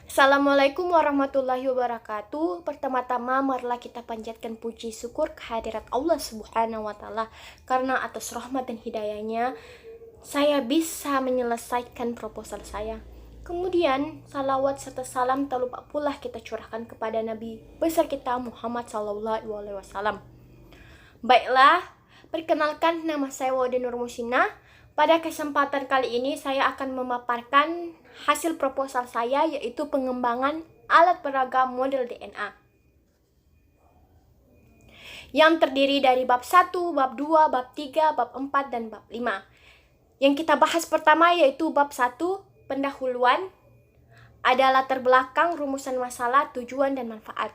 Assalamualaikum warahmatullahi wabarakatuh. Pertama-tama marilah kita panjatkan puji syukur kehadirat Allah Subhanahu wa taala karena atas rahmat dan hidayahnya saya bisa menyelesaikan proposal saya. Kemudian salawat serta salam tak lupa pula kita curahkan kepada Nabi besar kita Muhammad sallallahu alaihi wasallam. Baiklah, perkenalkan nama saya Waude Nur Musina. Pada kesempatan kali ini saya akan memaparkan hasil proposal saya, yaitu pengembangan alat peraga model DNA yang terdiri dari bab 1, bab 2, bab 3, bab 4, dan bab 5. Yang kita bahas pertama yaitu bab 1, pendahuluan, ada latar belakang, rumusan masalah, tujuan, dan manfaat.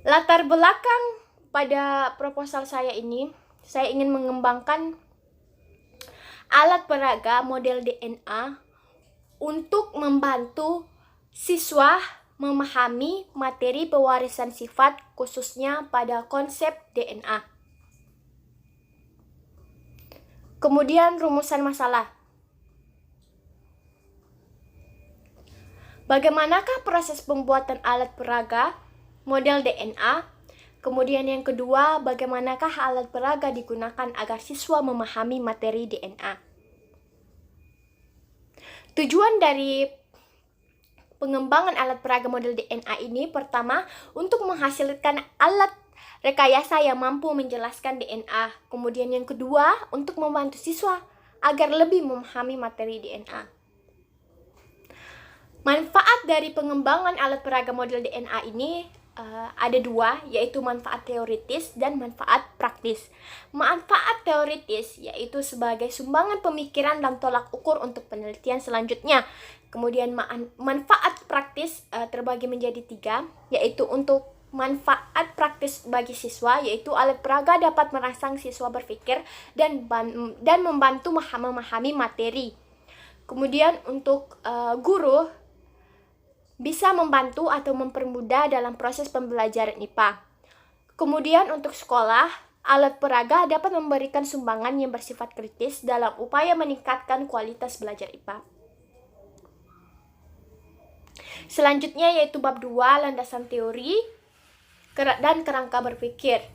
Latar belakang pada proposal saya ini, saya ingin mengembangkan alat peraga model DNA untuk membantu siswa memahami materi pewarisan sifat khususnya pada konsep DNA. Kemudian rumusan masalah. Bagaimanakah proses pembuatan alat peraga model DNA? Kemudian yang kedua, bagaimanakah alat peraga digunakan agar siswa memahami materi DNA? Tujuan dari pengembangan alat peraga model DNA ini pertama, untuk menghasilkan alat rekayasa yang mampu menjelaskan DNA. Kemudian yang kedua, untuk membantu siswa agar lebih memahami materi DNA. Manfaat dari pengembangan alat peraga model DNA ini ada dua, yaitu manfaat teoritis dan manfaat praktis. Manfaat teoritis yaitu sebagai sumbangan pemikiran dan tolak ukur untuk penelitian selanjutnya. Kemudian manfaat praktis terbagi menjadi tiga, yaitu untuk manfaat praktis bagi siswa, yaitu alat peraga dapat merangsang siswa berpikir dan membantu memahami materi. Kemudian untuk guru, bisa membantu atau mempermudah dalam proses pembelajaran IPA. Kemudian untuk sekolah, alat peraga dapat memberikan sumbangan yang bersifat kritis dalam upaya meningkatkan kualitas belajar IPA. Selanjutnya yaitu bab 2, landasan teori dan kerangka berpikir.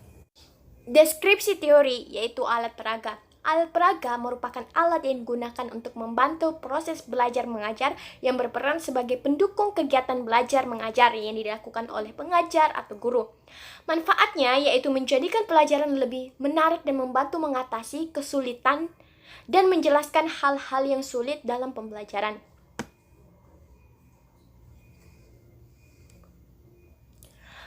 Deskripsi teori yaitu alat peraga. Alat peraga merupakan alat yang digunakan untuk membantu proses belajar mengajar yang berperan sebagai pendukung kegiatan belajar mengajar yang dilakukan oleh pengajar atau guru. Manfaatnya yaitu menjadikan pelajaran lebih menarik dan membantu mengatasi kesulitan dan menjelaskan hal-hal yang sulit dalam pembelajaran.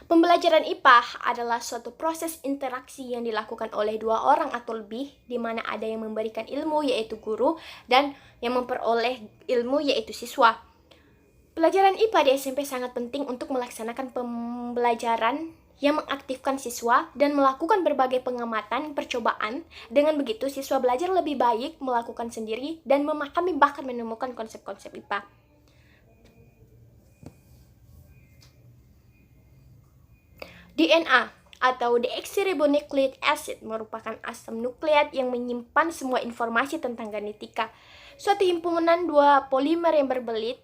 Pembelajaran IPA adalah suatu proses interaksi yang dilakukan oleh dua orang atau lebih, di mana ada yang memberikan ilmu yaitu guru dan yang memperoleh ilmu yaitu siswa. Pelajaran IPA di SMP sangat penting untuk melaksanakan pembelajaran yang mengaktifkan siswa dan melakukan berbagai pengamatan percobaan. Dengan begitu, siswa belajar lebih baik melakukan sendiri dan memahami bahkan menemukan konsep-konsep IPA. DNA atau deoxyribonucleic acid merupakan asam nukleat yang menyimpan semua informasi tentang genetika. Suatu himpunan dua polimer yang berbelit,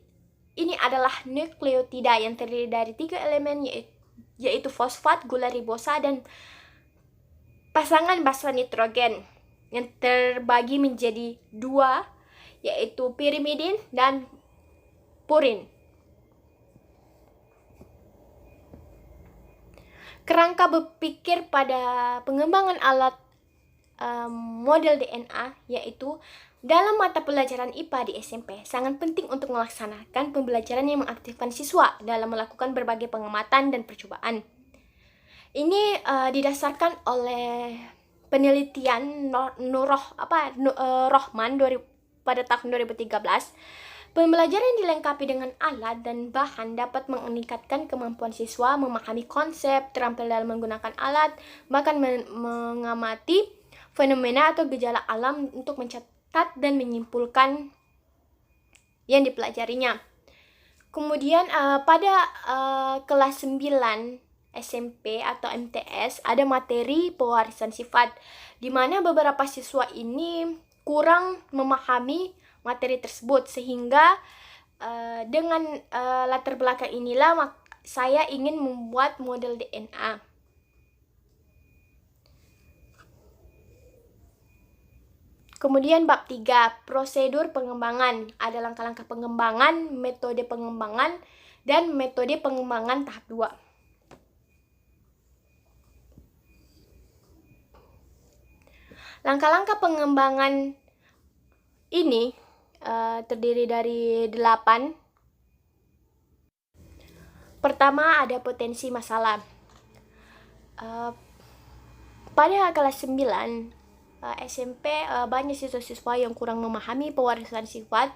ini adalah nukleotida yang terdiri dari 3 elemen yaitu fosfat, gula ribosa, dan pasangan basa nitrogen yang terbagi menjadi 2, yaitu pirimidin dan purin. Kerangka berpikir pada pengembangan alat model DNA yaitu dalam mata pelajaran IPA di SMP sangat penting untuk melaksanakan pembelajaran yang mengaktifkan siswa dalam melakukan berbagai pengamatan dan percobaan. Ini didasarkan oleh penelitian Rohman pada tahun 2013. Pembelajaran yang dilengkapi dengan alat dan bahan dapat meningkatkan kemampuan siswa memahami konsep, terampil dalam menggunakan alat, bahkan mengamati fenomena atau gejala alam untuk mencatat dan menyimpulkan yang dipelajarinya. Kemudian pada kelas 9 SMP atau MTS ada materi pewarisan sifat, di mana beberapa siswa ini kurang memahami materi tersebut, sehingga dengan latar belakang inilah saya ingin membuat model DNA. Kemudian bab 3, prosedur pengembangan. Ada langkah-langkah pengembangan, metode pengembangan, dan metode pengembangan tahap 2. Langkah-langkah pengembangan ini terdiri dari 8. Pertama, ada potensi masalah. Pada kelas 9 SMP banyak siswa-siswa yang kurang memahami pewarisan sifat,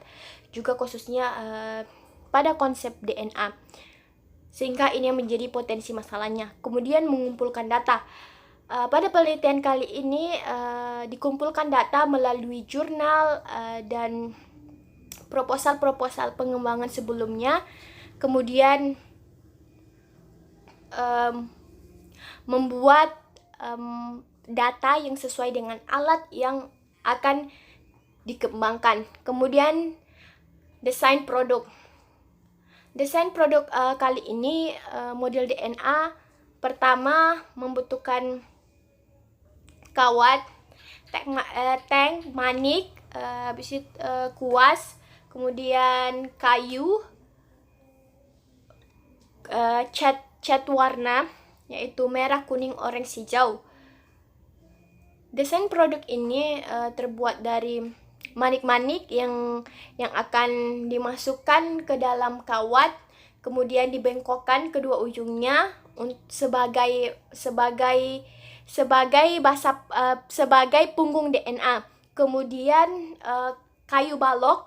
juga khususnya pada konsep DNA, sehingga ini menjadi potensi masalahnya. Kemudian mengumpulkan data. Pada penelitian kali ini dikumpulkan data melalui jurnal dan proposal-proposal pengembangan sebelumnya, kemudian membuat data yang sesuai dengan alat yang akan dikembangkan. Kemudian desain produk. Desain produk kali ini model DNA pertama membutuhkan kawat, tank, manik, habis itu kuas, kemudian kayu, cat warna yaitu merah, kuning, orange, hijau. Desain produk ini terbuat dari manik-manik yang akan dimasukkan ke dalam kawat, kemudian dibengkokkan kedua ujungnya sebagai punggung DNA. Kemudian kayu balok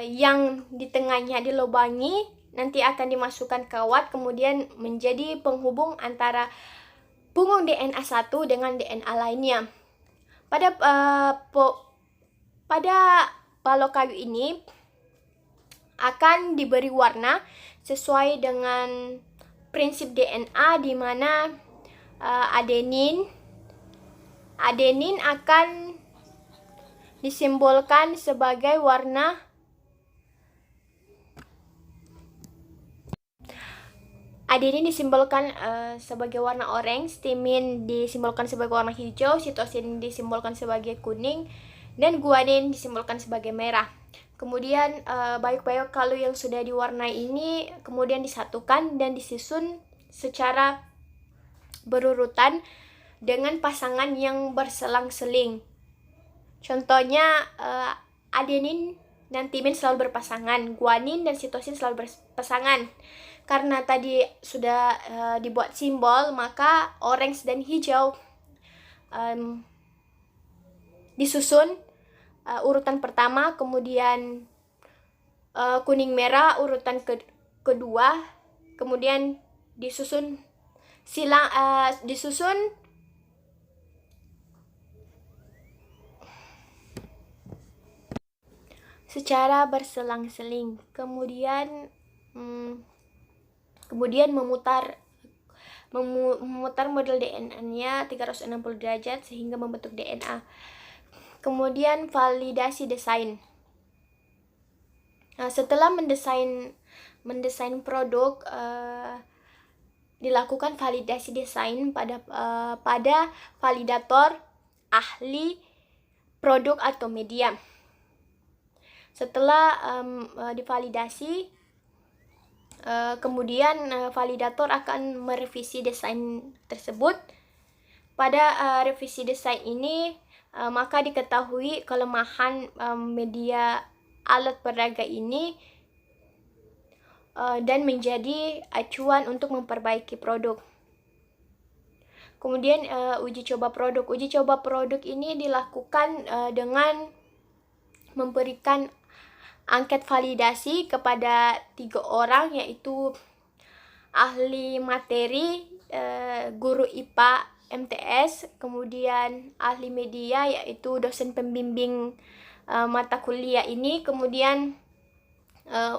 yang di tengahnya dilubangi nanti akan dimasukkan kawat, kemudian menjadi penghubung antara punggung DNA satu dengan DNA lainnya. Pada balok kayu ini akan diberi warna sesuai dengan prinsip DNA, di mana adenin akan disimbolkan sebagai warna sebagai warna orange, timin disimbolkan sebagai warna hijau, sitosin disimbolkan sebagai kuning, dan guanin disimbolkan sebagai merah. Kemudian bayok-bayok kayu yang sudah diwarnai ini kemudian disatukan dan disusun secara berurutan dengan pasangan yang berselang-seling. Contohnya adenin dan timin selalu berpasangan, guanin dan sitosin selalu berpasangan. Karena tadi sudah dibuat simbol, maka orange dan hijau disusun urutan pertama, kemudian kuning merah urutan kedua, kemudian disusun secara berselang-seling. Kemudian memutar model DNA-nya 360 derajat sehingga membentuk DNA. Kemudian validasi desain. Setelah mendesain produk, dilakukan validasi desain pada validator ahli produk atau media. Setelah divalidasi, kemudian validator akan merevisi desain tersebut. Pada revisi desain ini maka diketahui kelemahan media alat peraga ini dan menjadi acuan untuk memperbaiki produk. Kemudian uji coba produk. Uji coba produk ini dilakukan dengan memberikan angket validasi kepada 3 orang, yaitu ahli materi, guru IPA MTS, kemudian ahli media yaitu dosen pembimbing mata kuliah ini, kemudian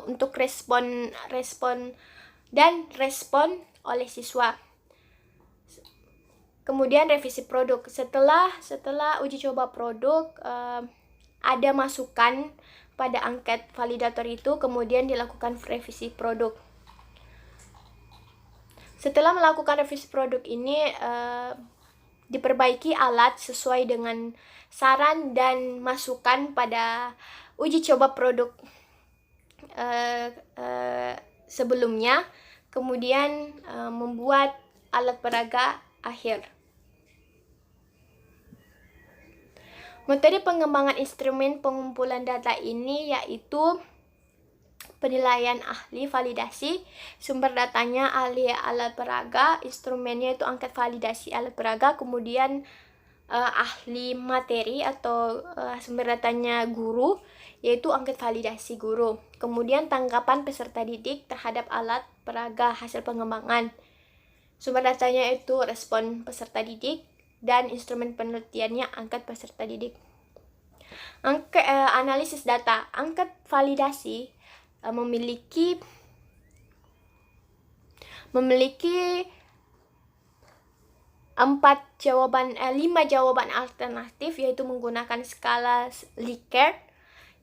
untuk respon oleh siswa. Kemudian revisi produk. Setelah uji coba produk, ada masukan pada angket validator itu, kemudian dilakukan revisi produk. Setelah melakukan revisi produk ini, diperbaiki alat sesuai dengan saran dan masukan pada uji coba produk sebelumnya, kemudian membuat alat peraga akhir. Metode pengembangan instrumen pengumpulan data ini yaitu penilaian ahli validasi, sumber datanya ahli alat peraga, instrumennya itu angket validasi alat peraga, kemudian ahli materi atau sumber datanya guru, yaitu angket validasi guru. Kemudian tanggapan peserta didik terhadap alat peraga hasil pengembangan. Sumber datanya itu respon peserta didik, dan instrumen penelitiannya angket peserta didik. Analisis data. Angket validasi memiliki 5 jawaban alternatif, yaitu menggunakan skala Likert,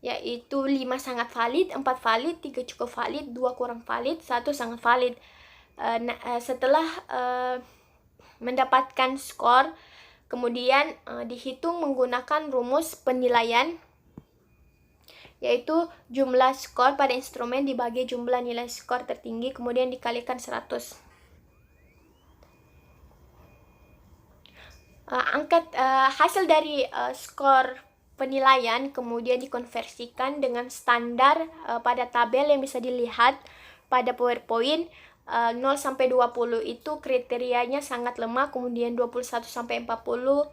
yaitu 5 sangat valid, 4 valid, 3 cukup valid, 2 kurang valid, 1 sangat valid. Setelah mendapatkan skor, kemudian dihitung menggunakan rumus penilaian, yaitu jumlah skor pada instrumen dibagi jumlah nilai skor tertinggi, kemudian dikalikan 100. Hasil dari skor penilaian kemudian dikonversikan dengan standar pada tabel yang bisa dilihat pada PowerPoint. 0 sampai 20 itu kriterianya sangat lemah, kemudian 21 sampai 40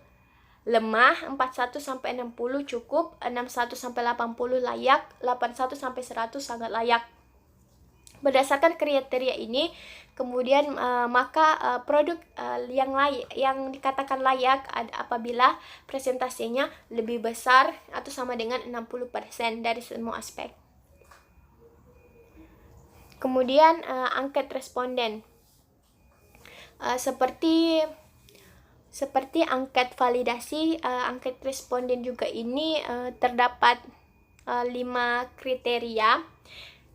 lemah, 41 sampai 60 cukup, 61 sampai 80 layak, 81 sampai 100 sangat layak. Berdasarkan kriteria ini, kemudian maka produk yang dikatakan layak apabila presentasinya lebih besar atau sama dengan 60% dari semua aspek. Kemudian angket responden. Seperti angket validasi, angket responden juga ini terdapat 5 kriteria,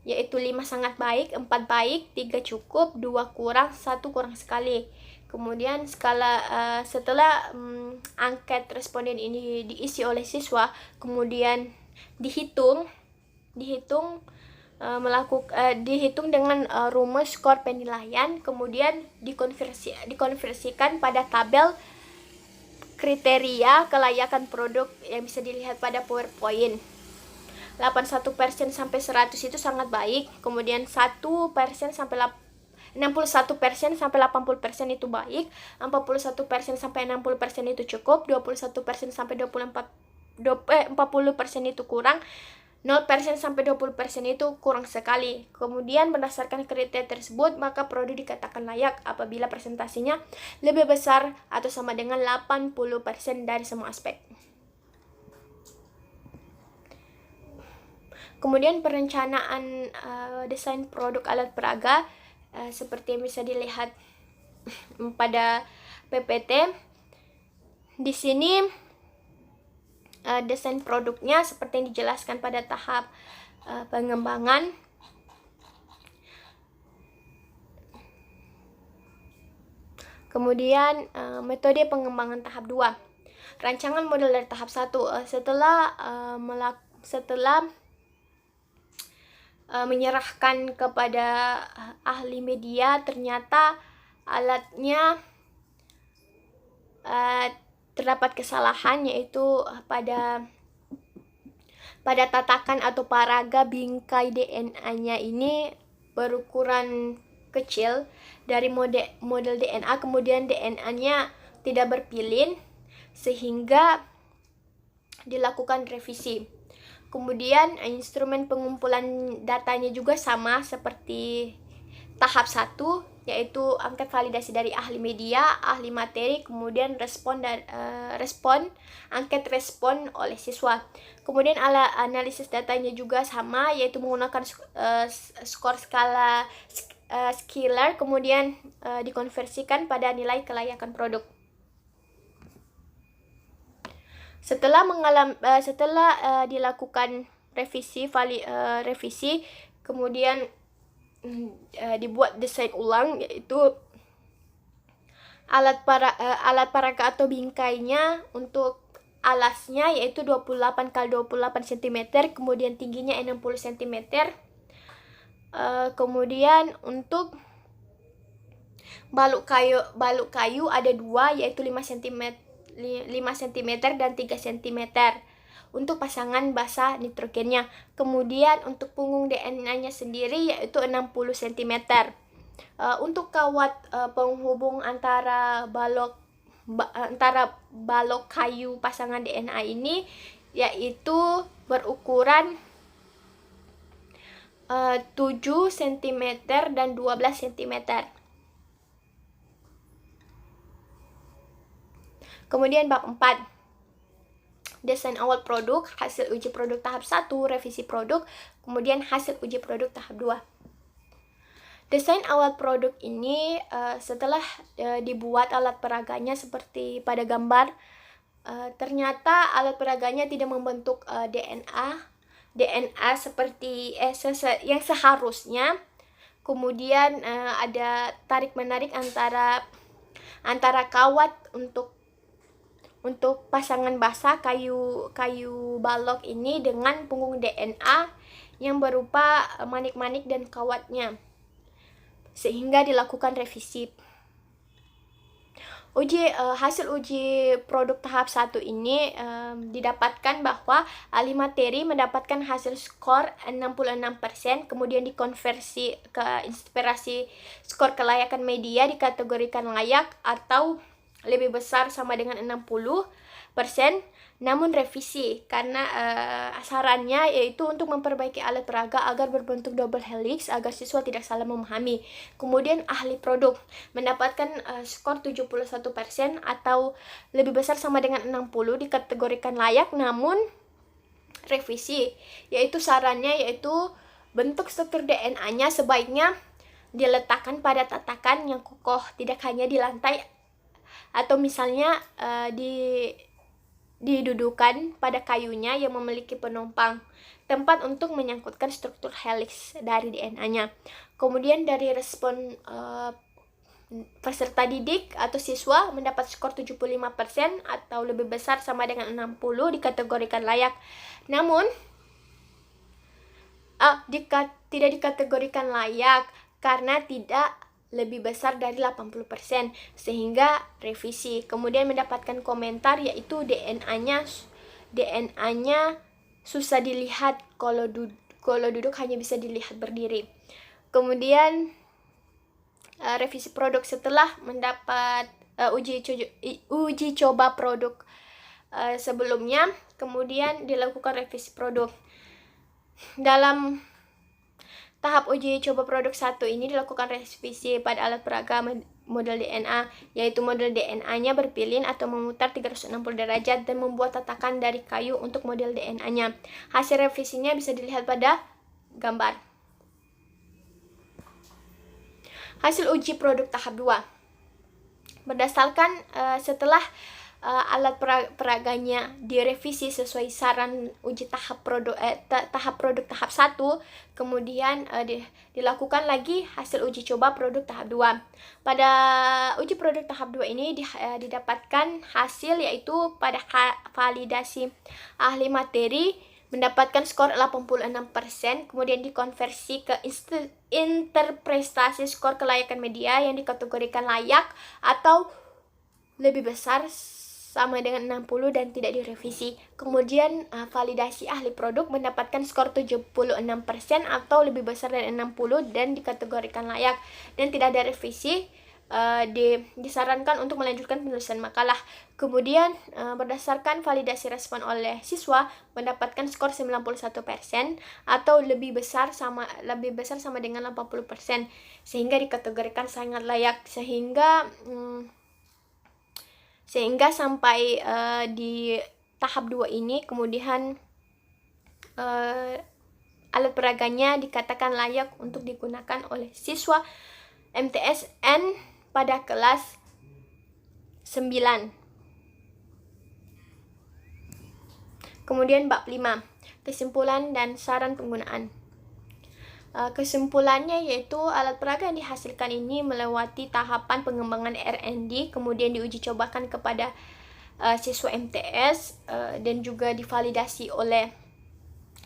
yaitu 5 sangat baik, 4 baik, 3 cukup, 2 kurang, 1 kurang sekali. Kemudian setelah angket responden ini diisi oleh siswa, kemudian dihitung dengan rumus skor penilaian, kemudian dikonversikan pada tabel kriteria kelayakan produk yang bisa dilihat pada PowerPoint. 81% sampai 100 itu sangat baik, kemudian 1% sampai 61% sampai 80% itu baik, 41% sampai 60% itu cukup, 21% sampai 40% itu kurang, 0% sampai 20% itu kurang sekali. Kemudian berdasarkan kriteria tersebut, maka produk dikatakan layak apabila presentasinya lebih besar atau sama dengan 80% dari semua aspek. Kemudian perencanaan desain produk alat peraga seperti yang bisa dilihat pada PPT. Di sini desain produknya seperti yang dijelaskan pada tahap pengembangan. Kemudian metode pengembangan tahap 2. Rancangan model dari tahap 1. Setelah menyerahkan kepada ahli media, ternyata alatnya terdapat kesalahan, yaitu pada tatakan atau paraga bingkai DNA-nya ini berukuran kecil dari model DNA, kemudian DNA-nya tidak berpilin sehingga dilakukan revisi. Kemudian instrumen pengumpulan datanya juga sama seperti tahap 1, yaitu angket validasi dari ahli media, ahli materi, kemudian angket respon oleh siswa. Kemudian analisis datanya juga sama, yaitu menggunakan skor skala Skiller, kemudian dikonversikan pada nilai kelayakan produk. Setelah dilakukan revisi, kemudian dibuat desain ulang, yaitu alat peraga atau bingkainya. Untuk alasnya yaitu 28 x 28 cm, kemudian tingginya 60 cm. Kemudian untuk balok kayu ada dua, yaitu 5 cm dan 3 cm untuk pasangan basa nitrogennya. Kemudian untuk punggung DNA-nya sendiri yaitu 60 cm. Untuk kawat penghubung antara balok kayu pasangan DNA ini yaitu berukuran 7 cm dan 12 cm. Kemudian bab 4, desain awal produk, hasil uji produk tahap 1, revisi produk, kemudian hasil uji produk tahap 2. Desain awal produk ini setelah dibuat alat peraganya seperti pada gambar, ternyata alat peraganya tidak membentuk DNA seperti yang seharusnya. Kemudian ada tarik-menarik antara kawat untuk pasangan basa kayu balok ini dengan punggung DNA yang berupa manik-manik dan kawatnya, sehingga dilakukan revisi. Hasil uji produk tahap 1 ini didapatkan bahwa ahli materi mendapatkan hasil skor 66%, kemudian dikonversi ke inspirasi skor kelayakan media dikategorikan layak atau lebih besar sama dengan 60%, namun revisi karena sarannya yaitu untuk memperbaiki alat peraga agar berbentuk double helix agar siswa tidak salah memahami. Kemudian ahli produk mendapatkan skor 71% atau lebih besar sama dengan 60, dikategorikan layak namun revisi, yaitu sarannya yaitu bentuk struktur DNA-nya sebaiknya diletakkan pada tatakan yang kokoh, tidak hanya di lantai atau misalnya didudukan pada kayunya yang memiliki penumpang, tempat untuk menyangkutkan struktur helix dari DNA-nya. Kemudian dari respon peserta didik atau siswa mendapat skor 75% atau lebih besar sama dengan 60, dikategorikan layak. Namun tidak dikategorikan layak karena tidak lebih besar dari 80%, sehingga revisi. Kemudian mendapatkan komentar yaitu DNA-nya susah dilihat kalau duduk hanya bisa dilihat berdiri. Kemudian revisi produk setelah mendapat uji coba produk sebelumnya, kemudian dilakukan revisi produk. Dalam tahap uji coba produk 1 ini dilakukan revisi pada alat peraga model DNA, yaitu model DNA-nya berpilin atau memutar 360 derajat dan membuat tatakan dari kayu untuk model DNA-nya. Hasil revisinya bisa dilihat pada gambar. Hasil uji produk tahap 2. Berdasarkan setelah alat peraganya direvisi sesuai saran uji tahap produk tahap 1, kemudian dilakukan lagi hasil uji coba produk tahap 2. Pada uji produk tahap 2 ini didapatkan hasil yaitu pada validasi ahli materi mendapatkan skor 86%, kemudian dikonversi ke interpretasi skor kelayakan media yang dikategorikan layak atau lebih besar sama dengan 60 dan tidak direvisi. Kemudian validasi ahli produk mendapatkan skor 76% atau lebih besar dari 60 dan dikategorikan layak dan tidak ada revisi. Disarankan untuk melanjutkan penulisan makalah. Kemudian berdasarkan validasi respon oleh siswa mendapatkan skor 91% atau lebih besar sama dengan 80%, sehingga dikategorikan sangat layak, sehingga sampai di tahap 2 ini kemudian alat peraganya dikatakan layak untuk digunakan oleh siswa MTSN pada kelas 9. Kemudian bab 5, kesimpulan dan saran penggunaan. Kesimpulannya yaitu alat peraga yang dihasilkan ini melewati tahapan pengembangan R&D, kemudian diuji cobakan kepada siswa MTS dan juga divalidasi oleh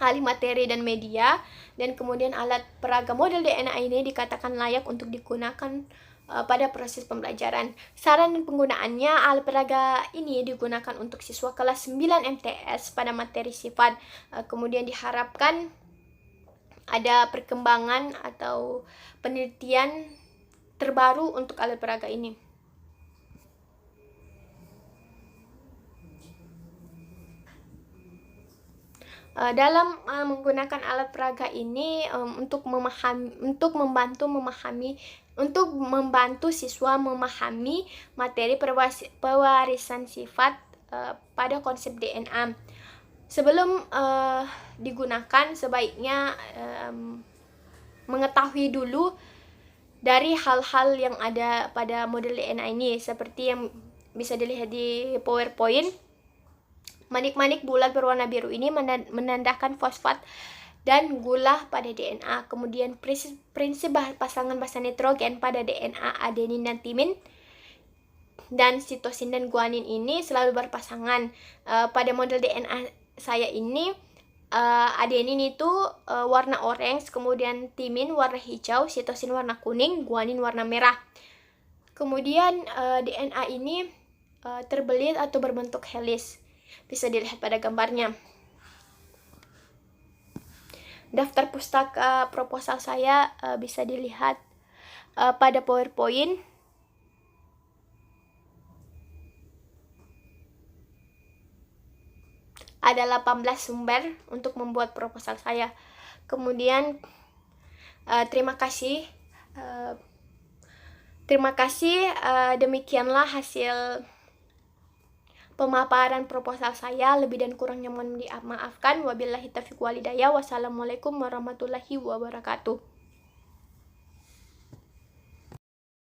ahli materi dan media, dan kemudian alat peraga model DNA ini dikatakan layak untuk digunakan pada proses pembelajaran. Saran dan penggunaannya, alat peraga ini digunakan untuk siswa kelas 9 MTS pada materi sifat. Kemudian diharapkan ada perkembangan atau penelitian terbaru untuk alat peraga ini. Dalam menggunakan alat peraga ini untuk membantu siswa memahami materi pewarisan sifat pada konsep DNA. Sebelum digunakan, sebaiknya mengetahui dulu dari hal-hal yang ada pada model DNA ini, seperti yang bisa dilihat di PowerPoint. Manik-manik bulat berwarna biru ini menandakan fosfat dan gula pada DNA. Kemudian prinsip pasangan basa nitrogen pada DNA adenin dan timin dan sitosin dan guanin ini selalu berpasangan. Pada model DNA saya ini adenin itu warna orange, kemudian timin warna hijau, sitosin warna kuning, guanin warna merah. Kemudian DNA ini terbelit atau berbentuk heliks. Bisa dilihat pada gambarnya. Daftar pustaka proposal saya bisa dilihat pada PowerPoint. Ada 18 sumber untuk membuat proposal saya. Kemudian terima kasih. Demikianlah hasil pemaparan proposal saya. Lebih dan kurangnya mohon dimaafkan. Wabillahi taufiq walhidayah. Wassalamualaikum warahmatullahi wabarakatuh.